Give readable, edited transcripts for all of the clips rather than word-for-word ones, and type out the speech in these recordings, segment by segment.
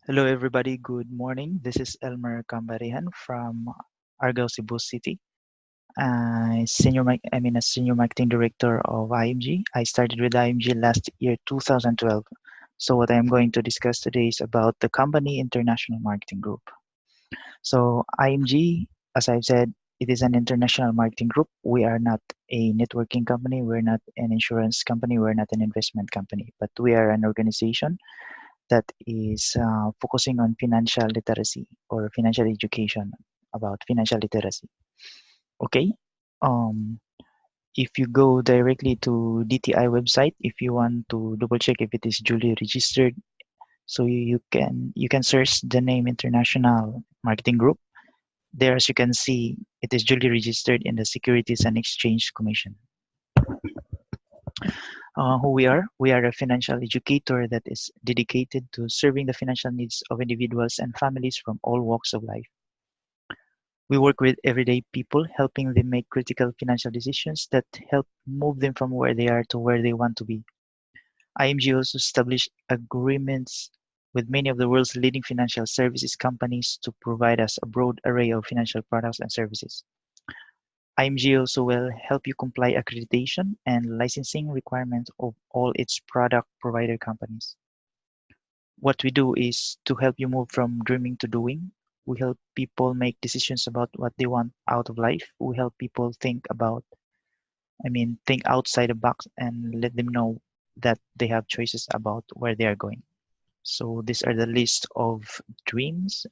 Hello, everybody. Good morning. This is Elmer Cambarijan from Argao, Cebu City. A senior marketing director of IMG. I started with IMG last year, 2012. So what I'm going to discuss today is about the company International Marketing Group. So IMG, as I've said, it is an international marketing group. We are not a networking company. We're not an insurance company. We're not an investment company, but we are an organization that is focusing on financial literacy or financial education about financial literacy. Okay. Um, if you go directly to DTI website, if you want to double check if it is duly registered, so you can search the name International Marketing Group. There, as you can see, it is duly registered in the Securities and Exchange Commission. Who we are? We are a financial educator that is dedicated to serving the financial needs of individuals and families from all walks of life. We work with everyday people, helping them make critical financial decisions that help move them from where they are to where they want to be. IMG also established agreements with many of the world's leading financial services companies to provide us a broad array of financial products and services. IMG also will help you comply accreditation and licensing requirements of all its product provider companies. What we do is to help you move from dreaming to doing. We help people make decisions about what they want out of life. We help people think outside the box and let them know that they have choices about where they are going. So these are the list of dreams.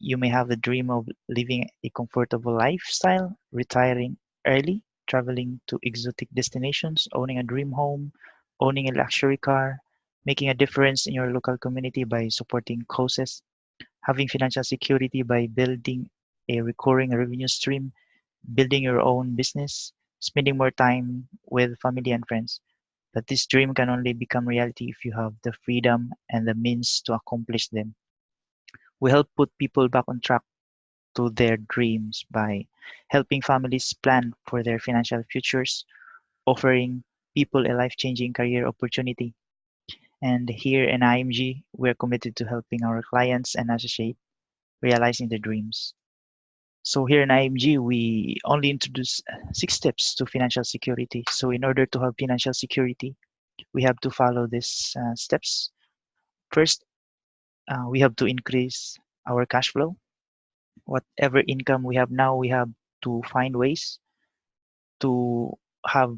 You may have the dream of living a comfortable lifestyle, retiring early, traveling to exotic destinations, owning a dream home, owning a luxury car, making a difference in your local community by supporting causes, having financial security by building a recurring revenue stream, building your own business, spending more time with family and friends. But this dream can only become reality if you have the freedom and the means to accomplish them. We help put people back on track to their dreams by helping families plan for their financial futures, offering people a life-changing career opportunity. And here in IMG, we're committed to helping our clients and associates realizing their dreams. So here in IMG, we only introduce 6 steps to financial security. So in order to have financial security, we have to follow these steps. First, we have to increase our cash flow. Whatever income we have now, we have to find ways to have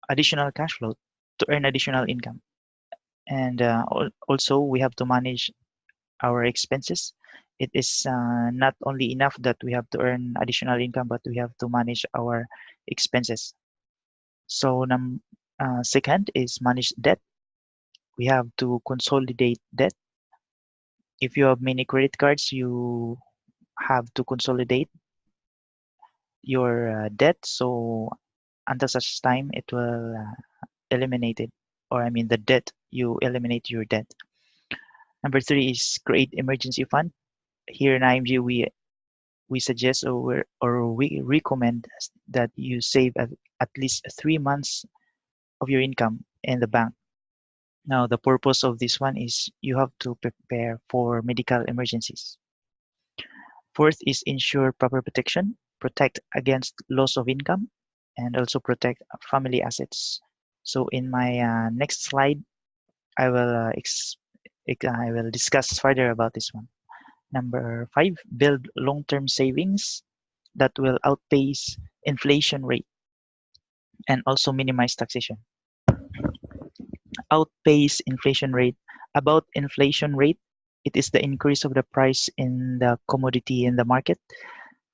additional cash flow to earn additional income. And also, we have to manage our expenses. It is not only enough that we have to earn additional income, but we have to manage our expenses. So, second is manage debt. We have to consolidate debt. If you have many credit cards, you have to consolidate your debt. So, until such time, it will eliminate it, or the debt, you eliminate your debt. Number 3 is create emergency fund. Here in IMG, we suggest or we recommend that you save at least 3 months of your income in the bank. Now, the purpose of this one is you have to prepare for medical emergencies. Fourth is ensure proper protection, protect against loss of income, and also protect family assets. So in my next slide, I will discuss further about this one. Number 5, build long-term savings that will outpace inflation rate and also minimize taxation. Outpace inflation rate. About inflation rate, it is the increase of the price in the commodity in the market.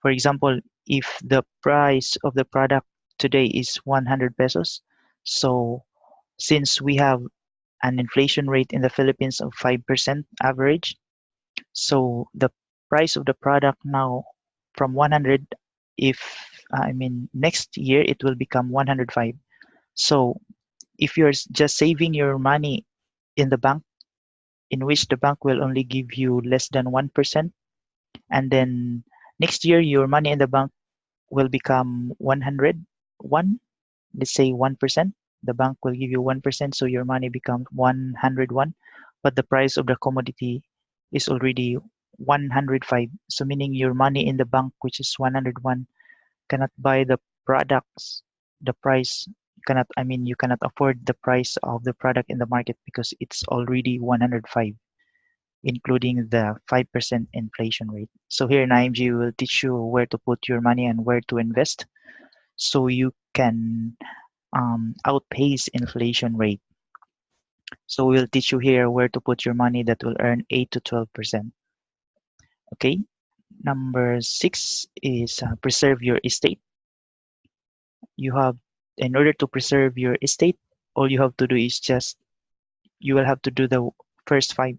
For example, if the price of the product today is 100 pesos, so since we have an inflation rate in the Philippines of 5% average, so the price of the product now from 100, if next year it will become 105. So if you're just saving your money in the bank, in which the bank will only give you less than 1%, and then next year your money in the bank will become 101, let's say 1%, the bank will give you 1%, so your money becomes 101, but the price of the commodity is already 105. So meaning your money in the bank, which is 101, cannot buy the products, the price cannot, I mean, you cannot afford the price of the product in the market because it's already 105, including the 5% inflation rate. So here in IMG, we will teach you where to put your money and where to invest so you can outpace inflation rate. So we'll teach you here where to put your money that will earn 8 to 12%. Okay. Number 6 is preserve your estate. You have, in order to preserve your estate, all you have to do is just, you will have to do the first 5.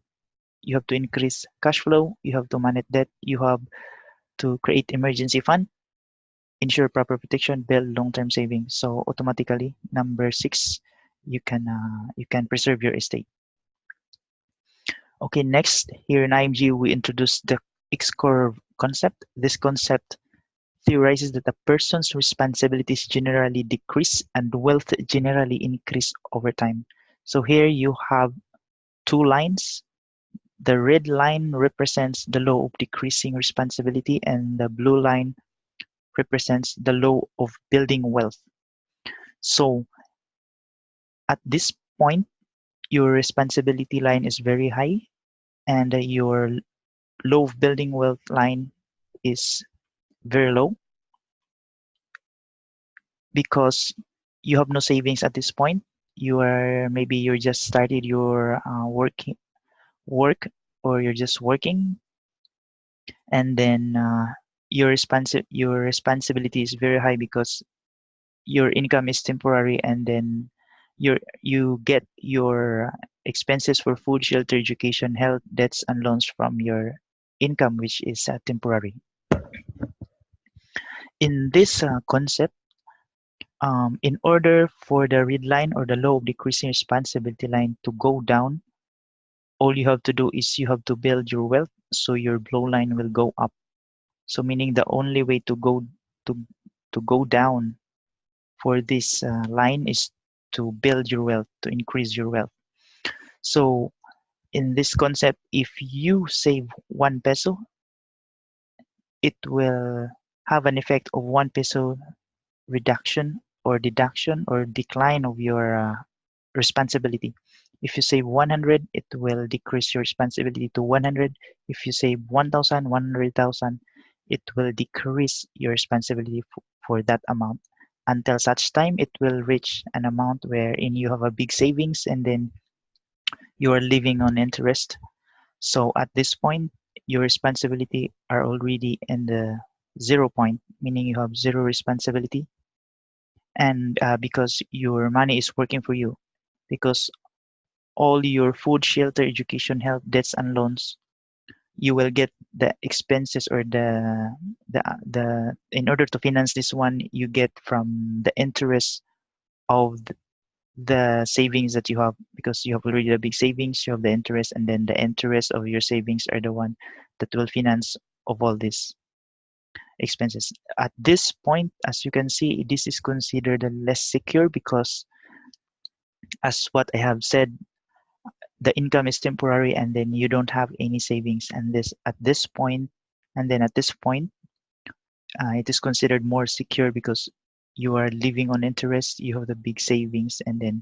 You have to increase cash flow, you have to manage debt, you have to create emergency fund, ensure proper protection, build long-term savings. So automatically, number 6, you can preserve your estate. Okay, next, here in IMG, we introduce the X-curve concept. This concept theorizes that a person's responsibilities generally decrease and wealth generally increase over time. So here you have 2 lines. The red line represents the law of decreasing responsibility, and the blue line represents the law of building wealth. So at this point, your responsibility line is very high, and your law of building wealth line is very low because you have no savings at this point. You are, maybe you're just started your work, or you're just working, and then your responsibility is very high because your income is temporary, and then you get your expenses for food, shelter, education, health, debts, and loans from your income, which is temporary. In this concept, in order for the red line or the law of decreasing responsibility line to go down, all you have to do is you have to build your wealth so your blue line will go up. So meaning the only way to to go down for this line is to build your wealth, to increase your wealth. So in this concept, if you save 1 peso, it will have an effect of 1 peso reduction or deduction or decline of your responsibility. If you save 100, it will decrease your responsibility to 100. If you save 1,000, 100,000, it will decrease your responsibility for that amount until such time it will reach an amount wherein you have a big savings, and then you are living on interest. So at this point, your responsibility are already in the 0 point, meaning you have 0 responsibility, and because your money is working for you, because all your food, shelter, education, health, debts, and loans, you will get the expenses or the in order to finance this one, you get from the interest of the savings that you have, because you have already the big savings, you have the interest, and then the interest of your savings are the one that will finance of all these expenses. At this point, as you can see, this is considered less secure because, as what I have said, the income is temporary, and then you don't have any savings, and this at this point, and then at this point, it is considered more secure because you are living on interest, you have the big savings, and then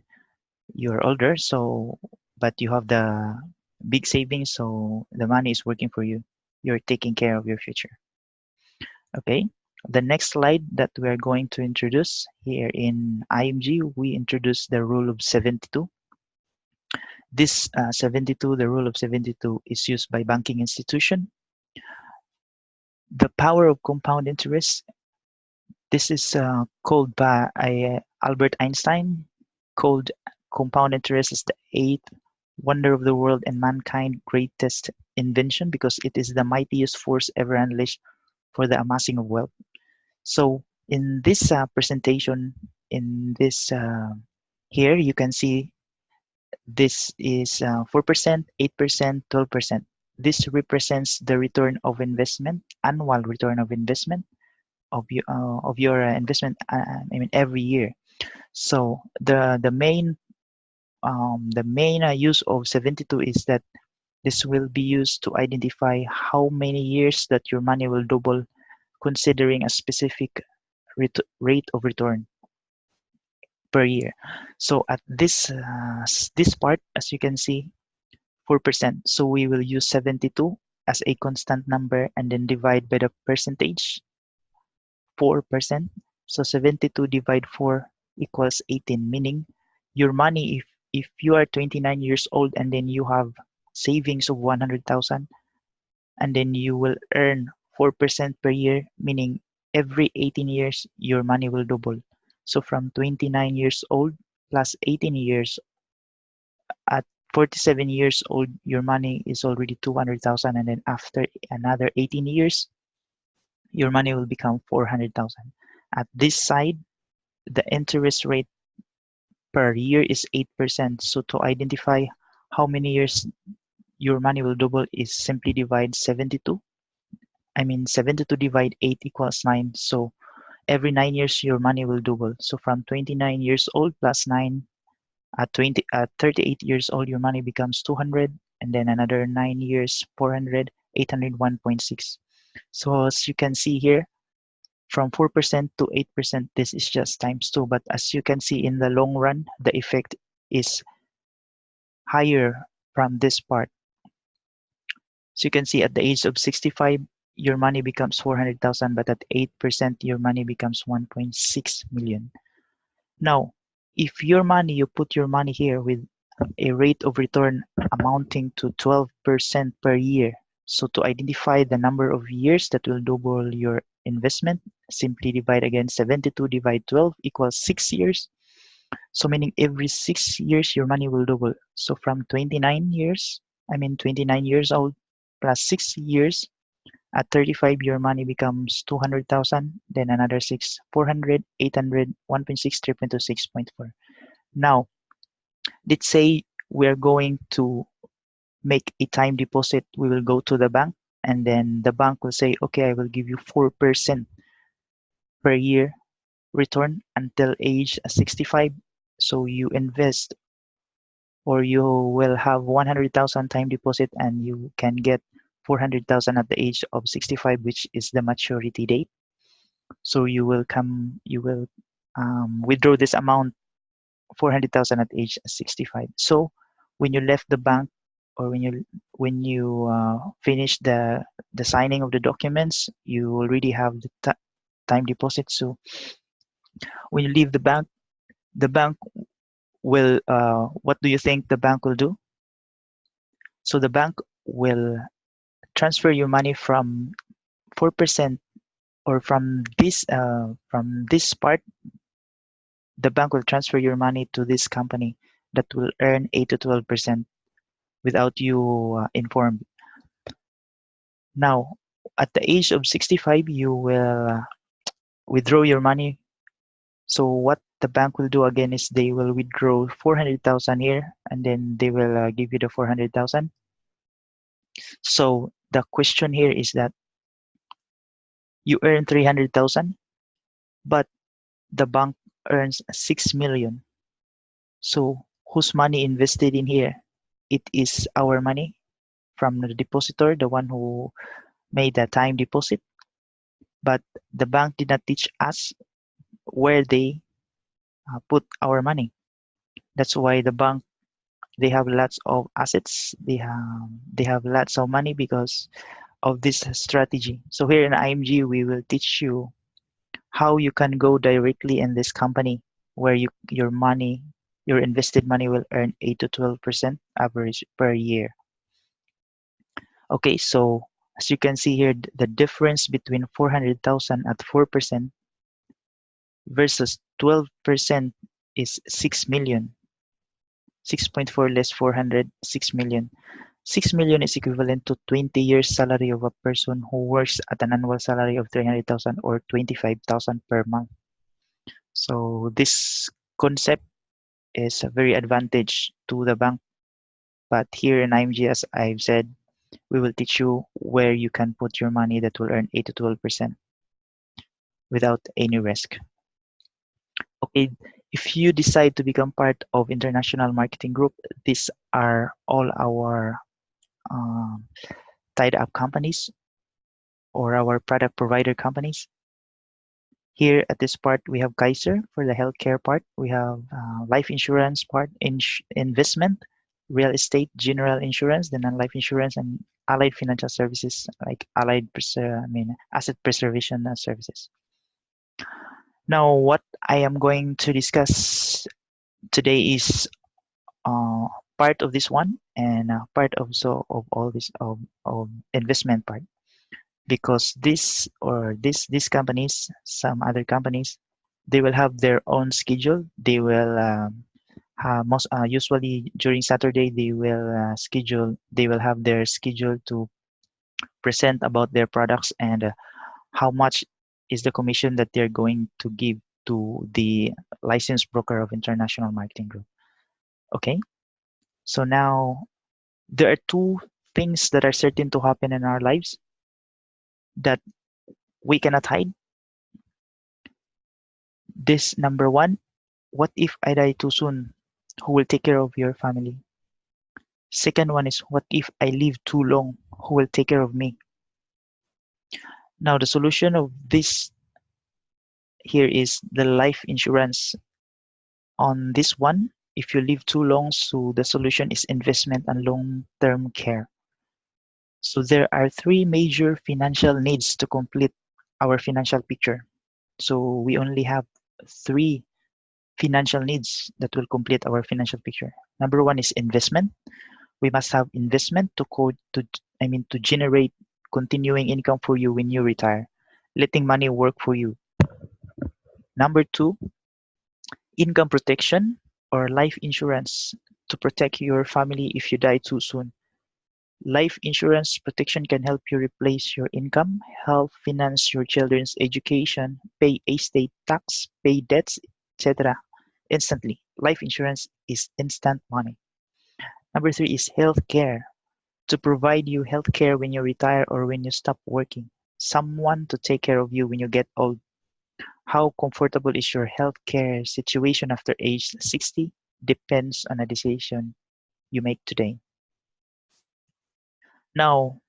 you're older, so but you have the big savings, so the money is working for you, you're taking care of your future. Okay, the next slide that we are going to introduce here in IMG, we introduce the rule of 72. This 72, the rule of 72, is used by banking institution. The power of compound interest, this is called by Albert Einstein, called compound interest is the eighth wonder of the world and mankind's greatest invention because it is the mightiest force ever unleashed for the amassing of wealth. So in this presentation, in this here, you can see this is 4%, 8%, 12%. This represents the return of investment, annual return of investment of your investment. I mean every year. So the main use of 72 is that This will be used to identify how many years that your money will double considering a specific rate of return per year. So at this part, as you can see, 4%. So we will use 72 as a constant number and then divide by the percentage, 4%. So 72 divide 4 equals 18, meaning your money, if you are 29 years old and then you have savings of 100,000, and then you will earn 4% per year, meaning every 18 years your money will double. So from 29 years old plus 18 years, at 47 years old, your money is already 200,000, and then after another 18 years, your money will become 400,000. At this side, the interest rate per year is 8%. So to identify how many years your money will double is simply divide 72. 72 divide 8 equals 9. So every 9 years your money will double. So from 29 years old plus 9, at 38 years old your money becomes 200, and then another 9 years 400, 801.6. So as you can see here, from 4% to 8%, this is just times 2. But as you can see, in the long run, the effect is higher from this part. So you can see at the age of 65, your money becomes 400,000, but at 8%, your money becomes 1.6 million. Now, if you put your money here with a rate of return amounting to 12% per year. So to identify the number of years that will double your investment, simply divide again 72 divide 12 equals 6 years. So meaning every 6 years your money will double. So from 29 years old plus 6 years, at 35 your money becomes 200,000, then another 6, 400, 800, 1.6, 3.2, 6.4. Now, let's say we're going to make a time deposit. We will go to the bank, and then the bank will say, okay, I will give you 4% per year return until age 65. So you invest, or you will have 100,000 time deposit, and you can get 400,000 at the age of 65, which is the maturity date. So you will withdraw this amount, 400,000 at age 65. So when you left the bank, or when you finish the signing of the documents, you already have the time deposit. So when you leave the bank will what do you think the bank will do? So the bank will transfer your money from 4%, or from this part. The bank will transfer your money to this company that will earn 8 to 12% without you informed. Now, at the age of 65, you will withdraw your money. So what the bank will do again is they will withdraw 400,000 here, and then they will give you the 400,000. So the question here is that you earn 300,000, but the bank earns 6 million. So whose money invested in here? It is our money from the depositor, the one who made the time deposit. But the bank did not teach us where they put our money. That's why the bank, they have lots of assets. They have lots of money because of this strategy. So here in IMG, we will teach you how you can go directly in this company where your invested money will earn 8 to 12% average per year. Okay, so as you can see here, the difference between 400,000 at 4% versus 12% is 6 million. 6.4 less 400, 6 million. 6 million is equivalent to 20 years salary of a person who works at an annual salary of 300,000 or 25,000 per month. So this concept is a very advantage to the bank. But here in IMG, as I've said, we will teach you where you can put your money that will earn 8 to 12% without any risk. Okay, if you decide to become part of International Marketing Group, these are all our um, tied up companies or our product provider companies. Here at this part, we have Kaiser for the healthcare part. We have life insurance part, investment, real estate, general insurance, the non-life insurance, and allied financial services like asset preservation services. Now, what I am going to discuss today is uh, part of this one and part also of all this of investment part, because these companies, some other companies, they will have their own schedule. They will most usually during Saturday they will have their schedule to present about their products and how much is the commission that they're going to give to the licensed broker of international marketing group. Okay, so now there are two things that are certain to happen in our lives that we cannot hide. This number one, what if I die too soon? Who will take care of your family? Second one is, what if I live too long? Who will take care of me? Now, the solution of this here is the life insurance. On this one, if you live too long, so the solution is investment and long-term care. So there are three major financial needs to complete our financial picture. So we only have three financial needs that will complete our financial picture. Number one is investment. We must have investment to generate continuing income for you when you retire, letting money work for you. Number two, income protection or life insurance to protect your family if you die too soon. Life insurance protection can help you replace your income, help finance your children's education, pay estate tax, pay debts, etc. instantly. Life insurance is instant money. Number three is health care, to provide you health care when you retire or when you stop working. Someone to take care of you when you get old. How comfortable is your health care situation after age 60? Depends on a decision you make today. Now,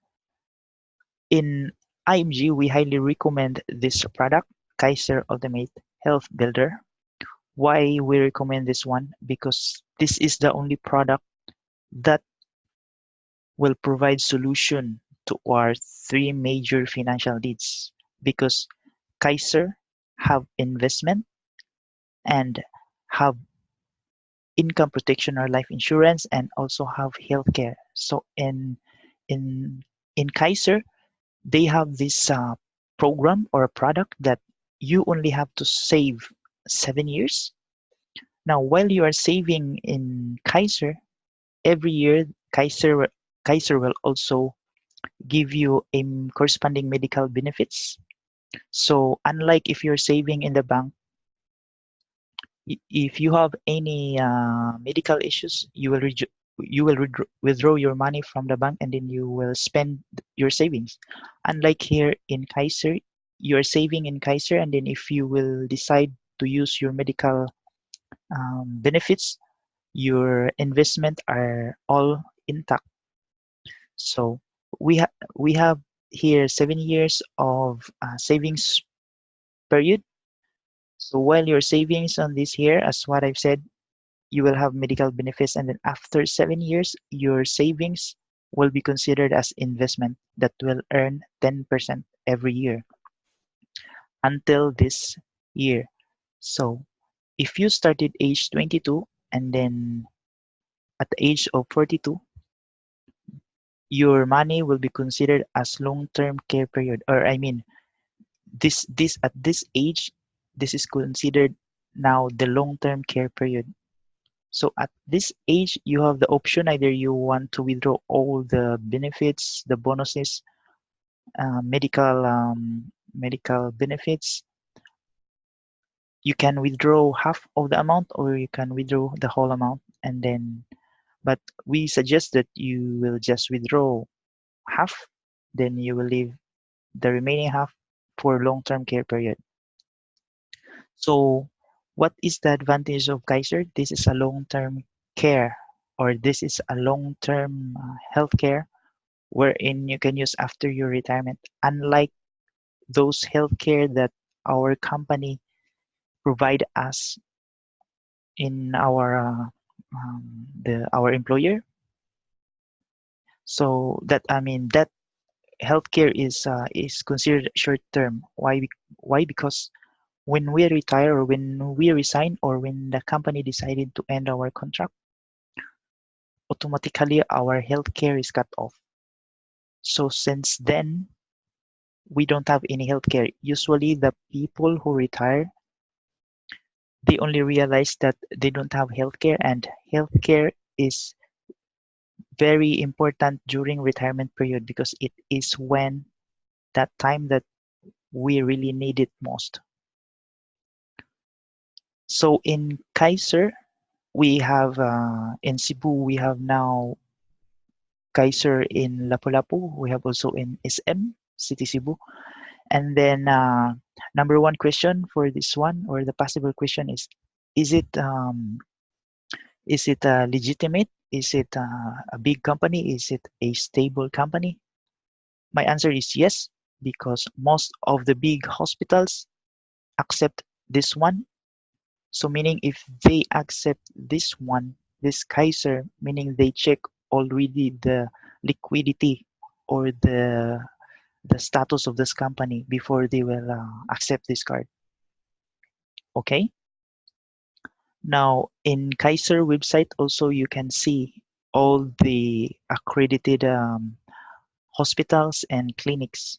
in IMG, we highly recommend this product, Kaiser Ultimate Health Builder. Why we recommend this one? Because this is the only product that will provide solution to our three major financial needs, because Kaiser have investment and have income protection or life insurance and also have healthcare. So in in Kaiser, they have this program or a product that you only have to save 7 years. Now, while you are saving in Kaiser, every year Kaiser will also give you a corresponding medical benefits. So unlike if you're saving in the bank, if you have any medical issues, you will withdraw your money from the bank and then you will spend your savings. Unlike here in Kaiser, you're saving in Kaiser, and then if you will decide to use your medical benefits, your investment are all intact. So we have here 7 years of savings period. So while your savings on this here, as what I've said, you will have medical benefits, and then after 7 years, your savings will be considered as investment that will earn 10% every year until this year. So if you started age 22 and then at the age of 42, your money will be considered as long-term care period, or I mean this at this age, this is considered now the long-term care period. So at this age, you have the option, either you want to withdraw all the benefits, the bonuses, medical benefits. You can withdraw half of the amount or you can withdraw the whole amount, and then but we suggest that you will just withdraw half, then you will leave the remaining half for long-term care period. So what is the advantage of Kaiser? This is a long-term care, or this is a long-term health care wherein you can use after your retirement, unlike those healthcare that our company provide us in our employer. So that, I mean, that healthcare is considered short term. Why? Because when we retire, or when we resign, or when the company decided to end our contract, automatically our healthcare is cut off. So since then, we don't have any healthcare. Usually, the people who retire, they only realize that they don't have healthcare, and healthcare is very important during retirement period, because it is when that time that we really need it most. So in Kaiser, we have in Cebu, we have now Kaiser in Lapu-Lapu. We have also in SM, City Cebu. And then number one question for this one, or the possible question is it legitimate? Is it a big company? Is it a stable company? My answer is yes, because most of the big hospitals accept this one. So meaning if they accept this one, this Kaiser, meaning they check already the liquidity, or the status of this company before they will accept this card. Okay. Now in Kaiser website also you can see all the accredited hospitals and clinics.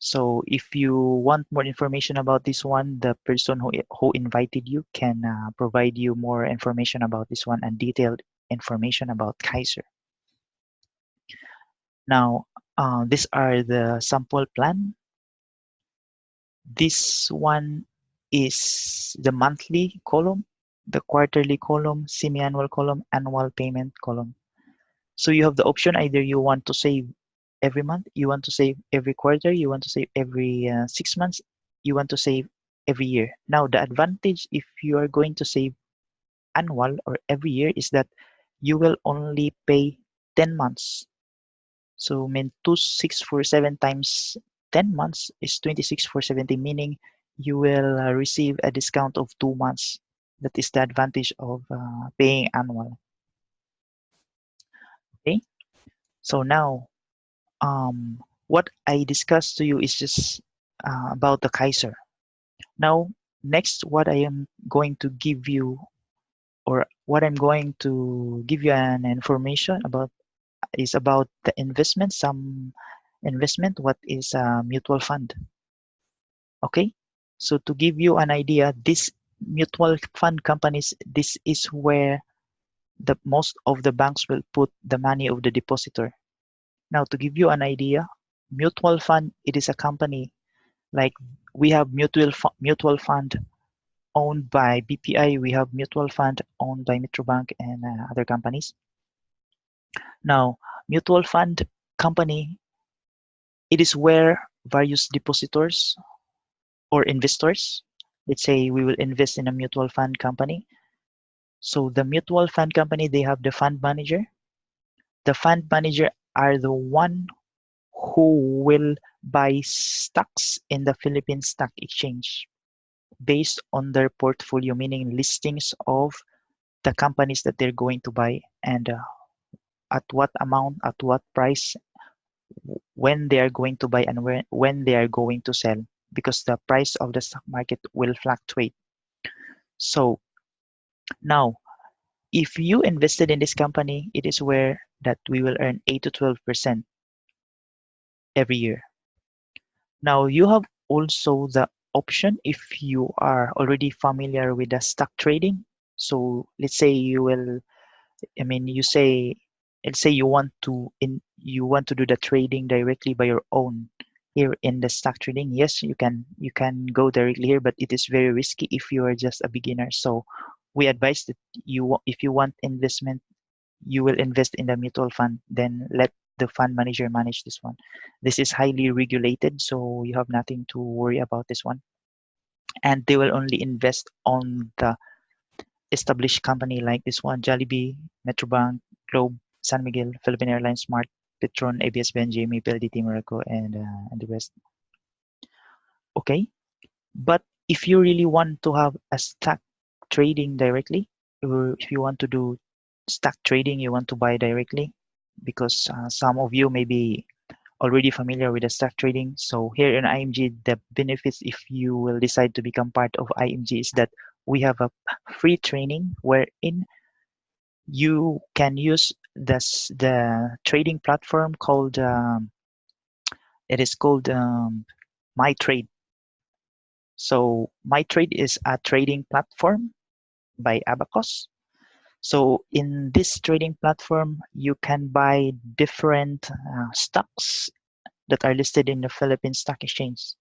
So if you want more information about this one, the person who invited you can provide you more information about this one, and detailed information about Kaiser. Now, these are the sample plan. This one is the monthly column, the quarterly column, semi-annual column, annual payment column. So you have the option, either you want to save every month, you want to save every quarter, you want to save every 6 months, you want to save every year. Now, the advantage if you are going to save annual or every year is that you will only pay 10 months. So mean 2647 times 10 months is 26,470, meaning you will receive a discount of 2 months. That is the advantage of paying annual. Okay, so now what I discussed to you is just about the Kaiser. Now, next, what I am going to give you, or what I'm going to give you an information about, is about the investment, some investment, what is a mutual fund. Okay, so to give you an idea, this mutual fund companies, this is where the most of the banks will put the money of the depositor. Now, to give you an idea, mutual fund, it is a company like we have mutual fund owned by BPI, we have mutual fund owned by Metrobank and other companies. Now, mutual fund company, it is where various depositors or investors, let's say we will invest in a mutual fund company. So the mutual fund company, they have the fund manager. The fund manager are the one who will buy stocks in the Philippine Stock Exchange based on their portfolio, meaning listings of the companies that they're going to buy, and at what amount, at what price, when they are going to buy, and when they are going to sell, because the price of the stock market will fluctuate. So now, if you invested in this company, it is where that we will earn 8 to 12% every year. Now, you have also the option, if you are already familiar with the stock trading. So let's say you will, I mean, let's say you want to do the trading directly by your own here in the stock trading. Yes, you can go directly here, but it is very risky if you are just a beginner. So we advise that if you want investment, you will invest in the mutual fund, then let the fund manager manage this one. This is highly regulated, so you have nothing to worry about this one. And they will only invest on the established company like this one: Jollibee, Metrobank, Globe, San Miguel, Philippine Airlines, Smart. Petron, ABS-BNJ, Maple, DT, Morocco, and the rest. Okay, but if you really want to have a stock trading directly, or if you want to do stock trading, you want to buy directly, because some of you may be already familiar with the stock trading. So here in IMG, the benefits if you will decide to become part of IMG is that we have a free training wherein you can use the trading platform called it is called My Trade. So My Trade is a trading platform by Abacus. So in this trading platform, you can buy different stocks that are listed in the Philippine Stock Exchange.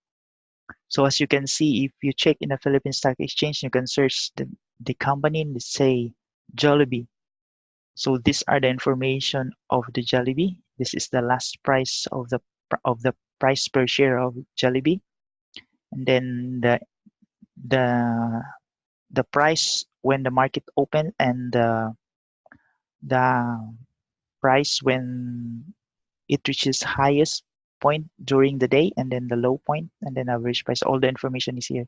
So as you can see, if you check in the Philippine Stock Exchange, you can search the company, let's say Jollibee. So these are the information of the Jollibee. This is the last price of the price per share of Jollibee, and then the the price when the market opened, and the price when it reaches highest point during the day, and then the low point, and then average price. All the information is here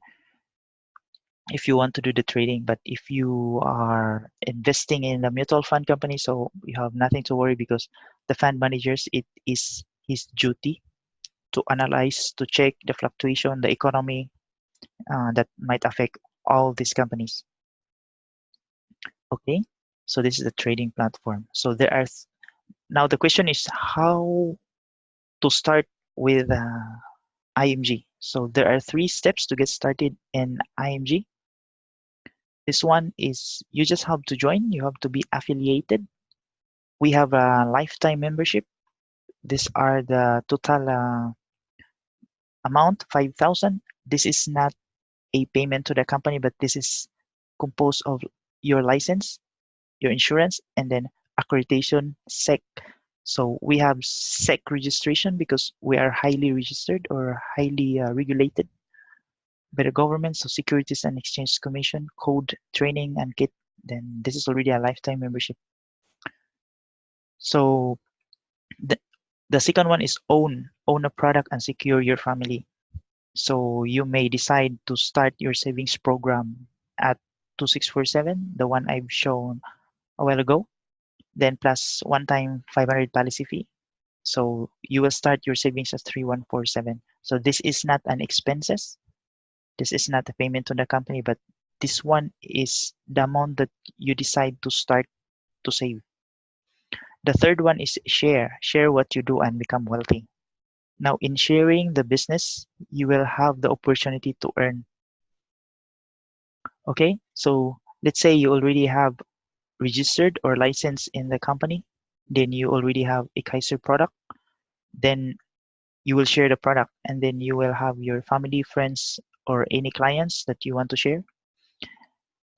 if you want to do the trading. But if you are investing in a mutual fund company, so you have nothing to worry, because the fund managers, it is his duty to analyze, to check the fluctuation, the economy that might affect all these companies. Okay, so this is the trading platform. So there are now the question is how to start with IMG. So there are 3 steps to get started in IMG. This one is you just have to join, you have to be affiliated. We have a lifetime membership. These are the total amount, 5,000. This is not a payment to the company, but this is composed of your license, your insurance, and then accreditation, SEC. So we have SEC registration because we are highly registered or highly regulated by the government. So Securities and Exchange Commission, code, training, and kit. Then this is already a lifetime membership. So the second one is own a product and secure your family. So you may decide to start your savings program at 2647, the one I've shown a while ago, then plus one-time 500 policy fee. So you will start your savings at 3147. So this is not an expenses. This is not a payment to the company, but this one is the amount that you decide to start to save. The third one is share. Share what you do and become wealthy. Now, in sharing the business, you will have the opportunity to earn. Okay, so let's say you already have registered or licensed in the company, then you already have a Kaiser product, then you will share the product, and then you will have your family, friends, or any clients that you want to share.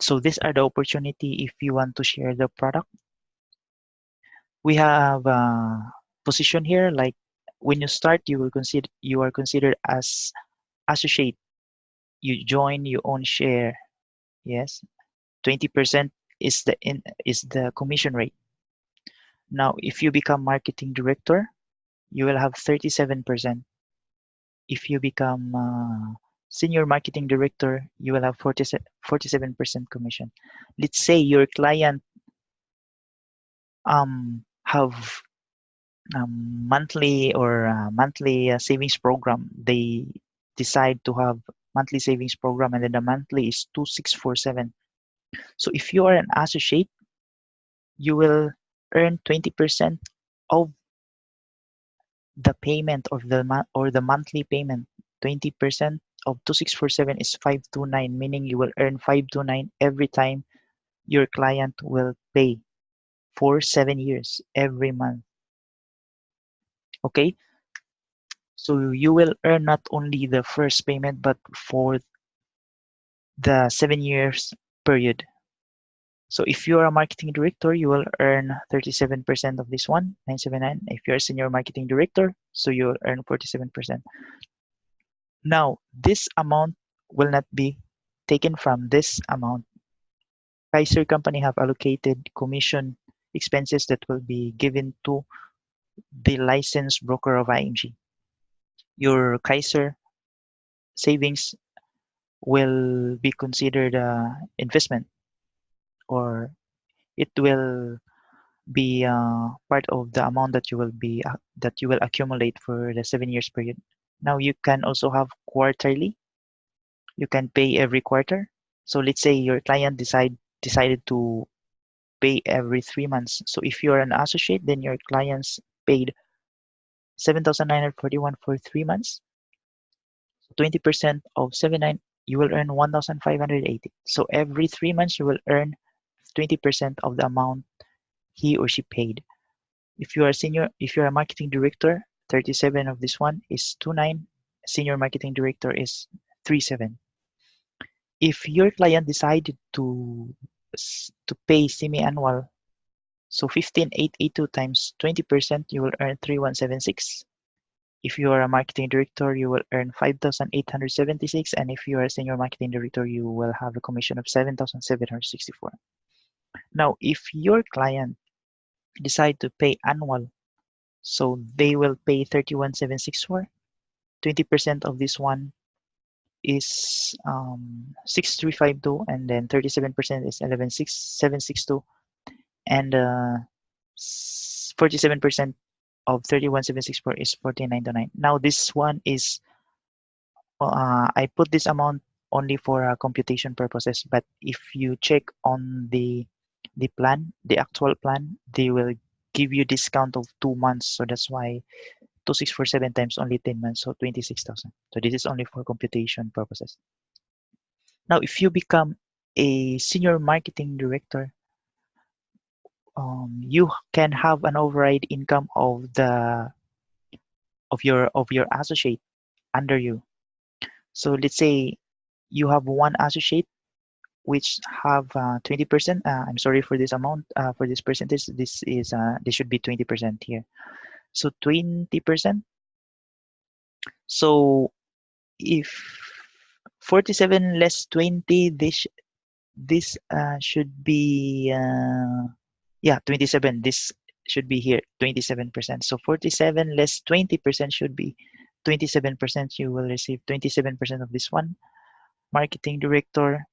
So these are the opportunity if you want to share the product. We have a position here, like when you start, you are considered as associate. You join, you own share. Yes, 20% is the commission rate. Now, if you become marketing director, you will have 37%. If you become senior marketing director, you will have 47% commission. Let's say your client have monthly or monthly savings program. They decide to have monthly savings program, and then the monthly is 2647. So if you are an associate, you will earn 20% of the payment of the monthly payment. 20% of 2647 is 529, meaning you will earn 529 every time your client will pay for 7 years every month. Okay, so you will earn not only the first payment but for the 7 years period. So if you're a marketing director, you will earn 37% of this one, 979. If you're a senior marketing director, so you'll earn 47%. Now, this amount will not be taken from this amount. Kaiser company have allocated commission expenses that will be given to the licensed broker of IMG. Your Kaiser savings will be considered investment, or it will be part of the amount that you will accumulate for the 7 years period. Now you can also have quarterly. You can pay every quarter. So let's say your client decided to pay every 3 months. So if you're an associate, then your clients paid 7,941 for 3 months. 20% of 79, you will earn 1,580. So every 3 months, you will earn 20% of the amount he or she paid. If you are senior, if you are a marketing director, 37 of this one is 29. Senior marketing director is 37. If your client decided to pay semi-annual, so 15,882 times 20%, you will earn 3,176. If you are a marketing director, you will earn 5,876, and if you are a senior marketing director, you will have a commission of 7,764. Now, if your client decide to pay annual, so they will pay 31,764. 20% of this one is 6,352, and then 37% is 11,762, and 47% of 31,764 is 14,929. Now this one is I put this amount only for computation purposes, but if you check on the plan, the actual plan, they will give you discount of 2 months. So that's why 2,647 times only 10 months, so 26,000. So this is only for computation purposes. Now, if you become a senior marketing director, you can have an override income of your associate under you. So let's say you have one associate which have 20%. I'm sorry for this amount, for this percentage. This should be 20% here. So 20%. So if 47 less 20, this should be 27. This should be here 27%. So 47 less 20% should be 27%. You will receive 27% of this one. Marketing director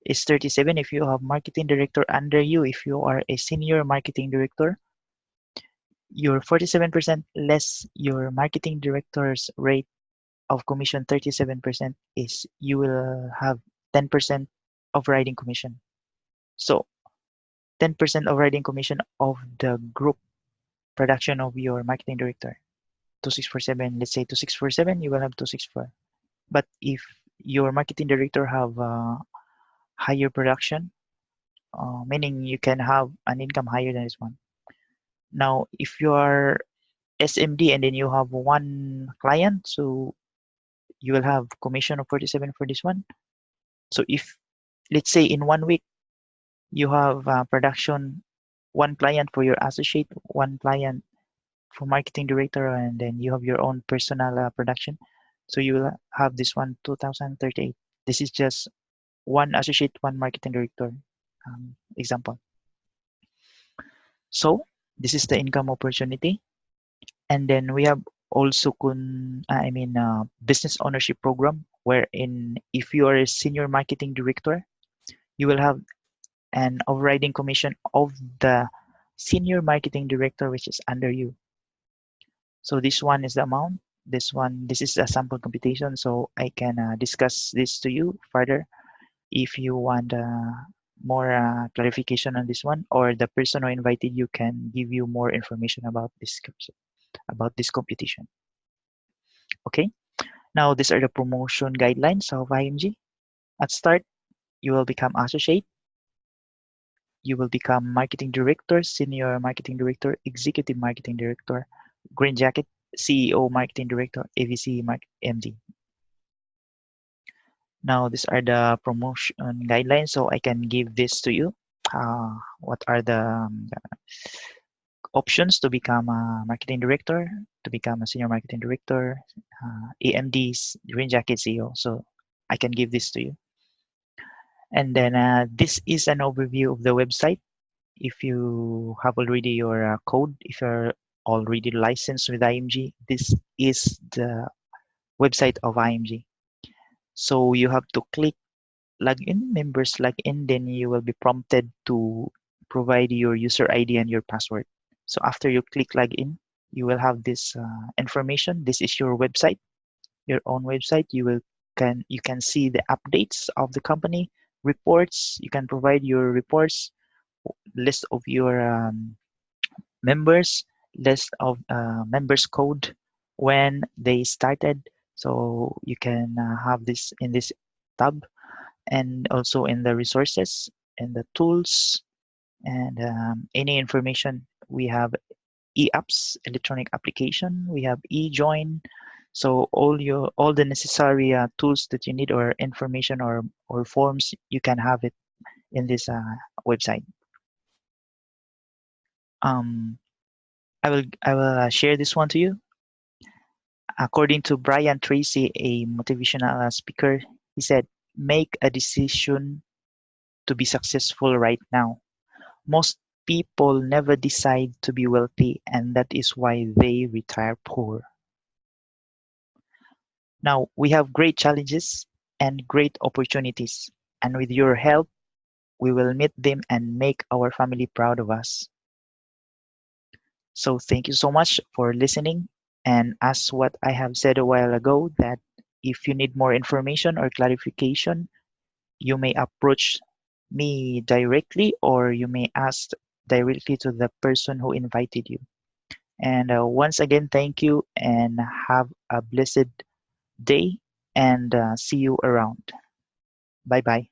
is 37. If you have marketing director under you, if you are a senior marketing director, your 47% less your marketing director's rate of commission 37% is you will have 10% of riding commission. So 10% of riding commission of the group production of your marketing director. 2647, let's say 2647, you will have 264. But if your marketing director have higher production, meaning you can have an income higher than this one. Now, if you are SMD and then you have one client, so you will have commission of 47 for this one. So if, let's say in 1 week, you have production, one client for your associate, one client for marketing director, and then you have your own personal production. So you will have this one 2,038. This is just one associate, one marketing director example. So this is the income opportunity. And then we have also business ownership program, wherein if you are a senior marketing director, you will have an overriding commission of the senior marketing director, which is under you. So this one is the amount. This is a sample computation, so I can discuss this to you further if you want more clarification on this one, or the person who invited you can give you more information about this computation. Okay, now these are the promotion guidelines of IMG. At start, you will become associate, you will become marketing director, senior marketing director, executive marketing director, green jacket, CEO marketing director, AVC MD. Now these are the promotion guidelines, so I can give this to you. What are the options to become a marketing director, to become a senior marketing director, AMDs, green jacket CEO. So I can give this to you. And then this is an overview of the website. If you have already your code, if you're already licensed with IMG, this is the website of IMG. So you have to click login, members login, then you will be prompted to provide your user ID and your password. So after you click login, you will have this information. This is your website, your own website. You can see the updates of the company, reports. You can provide your reports, list of your members, list of members code when they started. So you can have this in this tab, and also in the resources and the tools, and any information. We have e-apps, electronic application. We have e-join. So all the necessary tools that you need, or information, or forms, you can have it in this website. Um, I will share this one to you. According to Brian Tracy, a motivational speaker, he said, "Make a decision to be successful right now. Most people never decide to be wealthy, and that is why they retire poor." Now, we have great challenges and great opportunities, and with your help, we will meet them and make our family proud of us. So, thank you so much for listening. And as what I have said a while ago, that if you need more information or clarification, you may approach me directly, or you may ask directly to the person who invited you. And once again, thank you and have a blessed day, and see you around. Bye bye.